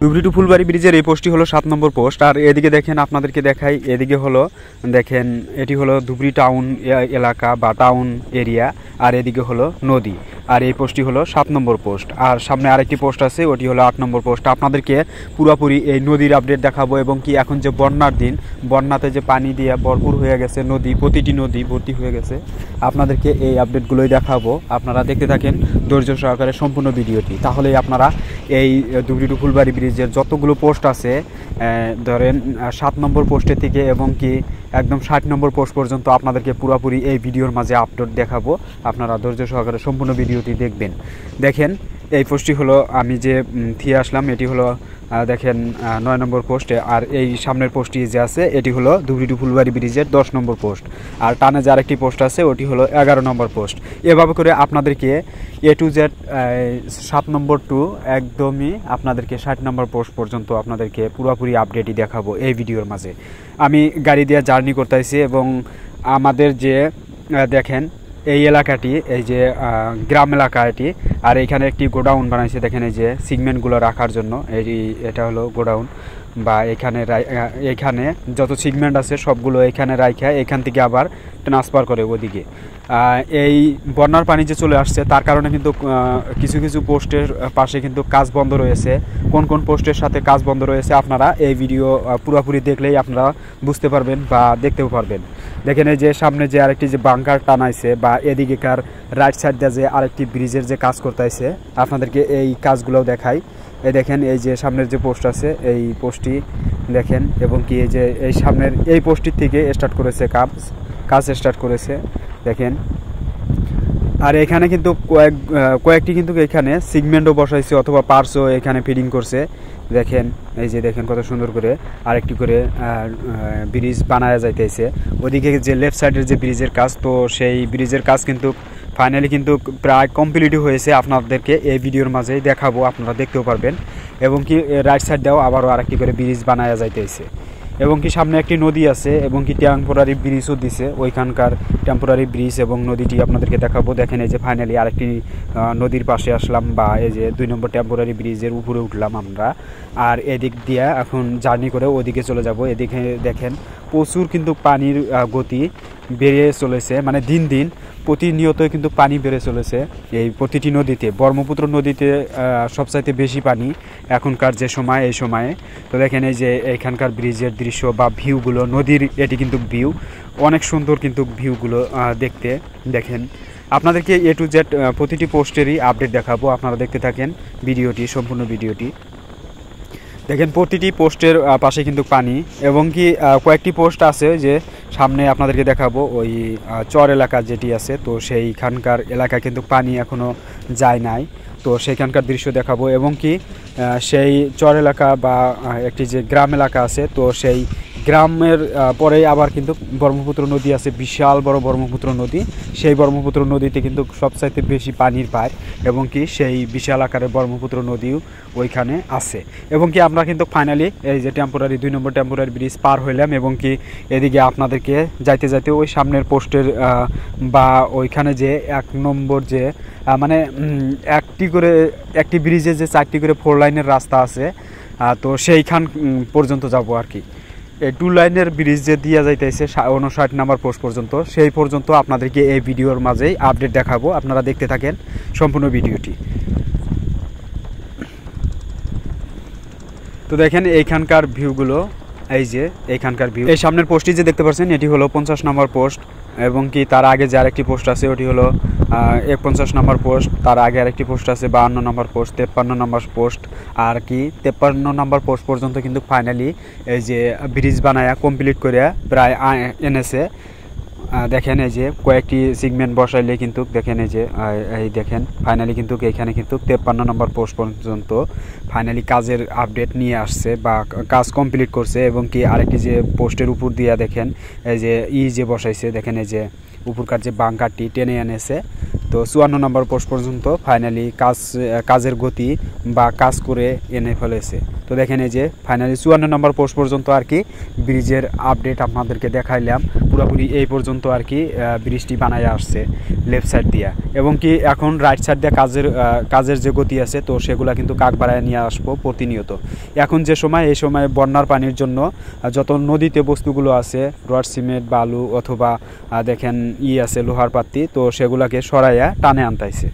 Dhubri two Phulbari ব্রিজের এই পোস্টটি হলো 7 নম্বর পোস্ট। আর এদিকে দেখেন, আপনাদেরকে দেখাই, এদিকে হলো দেখেন এটি হলো ধুবড়ী টাউন এলাকা বা টাউন এরিয়া, আর এদিকে হলো নদী। আর এই পোস্টটি হলো 7 নম্বর পোস্ট। আর সামনে আরেকটি পোস্ট আছে, ওটি হলো 8 নম্বর পোস্ট। আপনাদেরকে পুরোপুরি এই নদীর আপডেট দেখাবো, এবং কি এখন যে বন্যার দিন, বন্যাতে যে পানি দিয়ে ভরপুর হয়ে গেছে নদী, প্রতিটি নদী ভর্তি হয়ে গেছে, আপনাদেরকে এই আপডেটগুলোই দেখাবো। আপনারা দেখতে থাকেন ধৈর্য সহকারে সম্পূর্ণ ভিডিওটি, তাহলেই আপনারা এই ধুবড়ী টু ফুলবাড়ি ব্রিজের যতগুলো পোস্ট আছে, ধরেন 7 নম্বর পোস্টের থেকে এবং কি একদম 60 নম্বর পোস্ট পর্যন্ত আপনাদেরকে পুরোপুরি এই ভিডিওর মাঝে আপডেট দেখাবো। আপনারা ধৈর্য সহকারে সম্পূর্ণ ভিডিওটি দেখবেন। দেখেন এই পোস্টটি হলো আমি যে থিয়ে আসলাম, এটি হলো দেখেন 9 নম্বর পোস্টে। আর এই সামনের পোস্টটি যে আছে, এটি হলো ধুবড়ী টু ফুলবাড়ি ব্রিজের 10 নম্বর পোস্ট। আর টানে যে আরেকটি পোস্ট আছে, ওটি হলো 11 নম্বর পোস্ট। এভাবে করে আপনাদেরকে A to Z 7 number to একদমই আপনাদেরকে 60 নম্বর পোস্ট পর্যন্ত আপনাদেরকে পুরোপুরি আপডেটই দেখাবো এই ভিডিওর মাঝে। আমি গাড়ি দিয়ে জার্নি করতেছি, এবং আমাদের যে দেখেন এই এলাকাটি, এই যে গ্রাম এলাকা এটি, আর এখানে একটি গোডাউন বানাইছে। দেখেন এই যে সিগমেন্টগুলো রাখার জন্য, এটা হলো গোডাউন, বা এখানে যত সিগমেন্ট আছে সবগুলো এখানে রাখা, এখান থেকে আবার ট্রান্সফার করে ওদিকে। এই বন্যার পানি যে চলে আসছে, তার কারণে কিন্তু কিছু কিছু পোস্টের পাশে কিন্তু কাজ বন্ধ রয়েছে। কোন কোন পোস্টের সাথে কাজ বন্ধ রয়েছে আপনারা এই ভিডিও পুরোপুরি দেখলেই আপনারা বুঝতে পারবেন বা দেখতেও পারবেন। দেখেন এই যে সামনে যে আরেকটি যে বাংকার টানাইছে, বা এদিকেকার রাইট সাইড দিয়ে যে আরেকটি ব্রিজের যে কাজ করতেছে, আপনাদেরকে এই কাজগুলোও দেখাই। এই দেখেন এই যে সামনের যে পোস্ট আছে, এই পোস্টটি দেখেন, এবং কি এই যে এই সামনের এই পোস্টটির থেকে স্টার্ট করেছে কাজ স্টার্ট করেছে দেখেন। আর এখানে কিন্তু কয়েকটি কিন্তু এখানে সিগমেন্টও বসাইছে, অথবা পার্টসও এখানে ফিটিং করছে। দেখেন এই যে দেখেন কত সুন্দর করে আরেকটি করে ব্রিজ বানায়া যাইতেছে। ওদিকে যে লেফট সাইডের যে ব্রিজের কাজ, তো সেই ব্রিজের কাজ কিন্তু ফাইনালি কিন্তু প্রায় কমপ্লিটই হয়েছে। আপনাদেরকে এই ভিডিওর মাঝেই দেখাবো, আপনারা দেখতেও পারবেন। এবং কি রাইট সাইড দেওয়া আবারও আরেকটি করে ব্রিজ বানায়া যাইতেছে, এবং কি সামনে একটি নদী আছে, এবং কি টেম্পোরারি ব্রিজও দিছে, ওইখানকার টেম্পোরারি ব্রিজ এবং নদীটি আপনাদেরকে দেখাবো। দেখেন এই যে ফাইনালি আরেকটি নদীর পাশে আসলাম, বা এই যে 2 নম্বর টেম্পোরারি ব্রিজের উপরে উঠলাম আমরা। আর এদিক দিয়ে এখন জার্নি করে ওদিকে চলে যাব। এদিকে দেখেন প্রচুর কিন্তু পানির গতি বেড়ে চলেছে, মানে দিন দিন প্রতিনিয়ত কিন্তু পানি বেড়ে চলেছে এই প্রতিটি নদীতে। ব্রহ্মপুত্র নদীতে সবচাইতে বেশি পানি এখনকার যে সময়, এই সময়ে। তো দেখেন এই যে এখানকার ব্রিজের দৃশ্য বা ভিউগুলো, নদীর এটি কিন্তু ভিউ অনেক সুন্দর, কিন্তু ভিউগুলো দেখতে। দেখেন আপনাদেরকে A to Z প্রতিটি পোস্টেরই আপডেট দেখাবো, আপনারা দেখতে থাকেন ভিডিওটি, সম্পূর্ণ ভিডিওটি। দেখেন প্রতিটি পোস্টের পাশে কিন্তু পানি, এবং কি কয়েকটি পোস্ট আছে যে সামনে আপনাদেরকে দেখাবো, ওই চর এলাকা যেটি আছে, তো সেইখানকার এলাকায় কিন্তু পানি এখনও যায় নাই, তো সেইখানকার দৃশ্য দেখাবো। এবং কি সেই চর এলাকা বা একটি যে গ্রাম এলাকা আছে, তো সেই গ্রামের পরেই আবার কিন্তু ব্রহ্মপুত্র নদী আছে, বিশাল বড় ব্রহ্মপুত্র নদী। সেই ব্রহ্মপুত্র নদীতে কিন্তু সবচাইতে বেশি পানির পায়, এবং কি সেই বিশাল আকারের ব্রহ্মপুত্র নদীও ওইখানে আছে। এবং কি আমরা কিন্তু ফাইনালি এই যে টেম্পোরারি 2 নম্বর টেম্পোরারি ব্রিজ পার হইলাম, এবং কি এদিকে আপনাদেরকে যাইতে যাইতে ওই সামনের পোস্টের বা ওইখানে যে 1 নম্বর যে মানে একটি ব্রিজে যে 4টি করে 4 লাইনের রাস্তা আছে, তো সেইখান পর্যন্ত যাব আর কি। এই 2 লাইনের ব্রিজ যে দিয়া যাইতেছে 59 নম্বর পোস্ট পর্যন্ত, সেই পর্যন্ত আপনাদেরকে এই ভিডিওর মাঝেই আপডেট দেখাবো। আপনারা দেখতে থাকেন সম্পূর্ণ ভিডিওটি। তো দেখেন এইখানকার ভিউগুলো, এই যে এইখানকার ভিউ। এই সামনের পোস্টটি যে দেখতে পাচ্ছেন, এটি হলো 50 নম্বর পোস্ট, এবং কি তার আগে যে আরেকটি পোস্ট আছে, ওটি হলো 51 নম্বর পোস্ট। তার আগে আরেকটি পোস্ট আছে 52 নম্বর পোস্ট, 53 নম্বর পোস্ট, আর কি 53 নম্বর পোস্ট পর্যন্ত কিন্তু ফাইনালি এই যে ব্রিজ বানায়া কমপ্লিট করে প্রায় এনেছে। দেখেন এই যে কয়েকটি সিগমেন্ট বসাইলে কিন্তু দেখেন এই যে এই দেখেন ফাইনালি কিন্তু এখানে কিন্তু 53 নম্বর পোস্ট পর্যন্ত ফাইনালি কাজের আপডেট নিয়ে আসছে, বা কাজ কমপ্লিট করছে। এবং কি আরেকটি যে পোস্টের উপর দিয়া দেখেন এই যে যে বসাইছে, দেখেন এই যে উপরকার যে বাঙ্কারটি টেনে এনেছে, তো 54 নম্বর পোস্ট পর্যন্ত ফাইনালি কাজের গতি বা কাজ করে এনে ফেলেছে। তো দেখেন এই যে ফাইনালি 54 নম্বর পোস্ট পর্যন্ত আর কি ব্রিজের আপডেট আপনাদেরকে দেখাইলাম। পুরোপুরি এই পর্যন্ত আর কি ব্রিজটি বানায় আসছে লেফট সাইড দিয়া, এবং কি এখন রাইট সাইড দিয়ে কাজের যে গতি আছে তো সেগুলো কিন্তু কাক বাড়ায় নিয়ে আসবো প্রতিনিয়ত। এখন যে সময় এই সময় বন্যার পানির জন্য যত নদীতে বস্তুগুলো আছে রড সিমেন্ট বালু অথবা দেখেন আছে লোহার পাত্তি, তো সেগুলোকে সরাইয়া টানে আনতাইছে।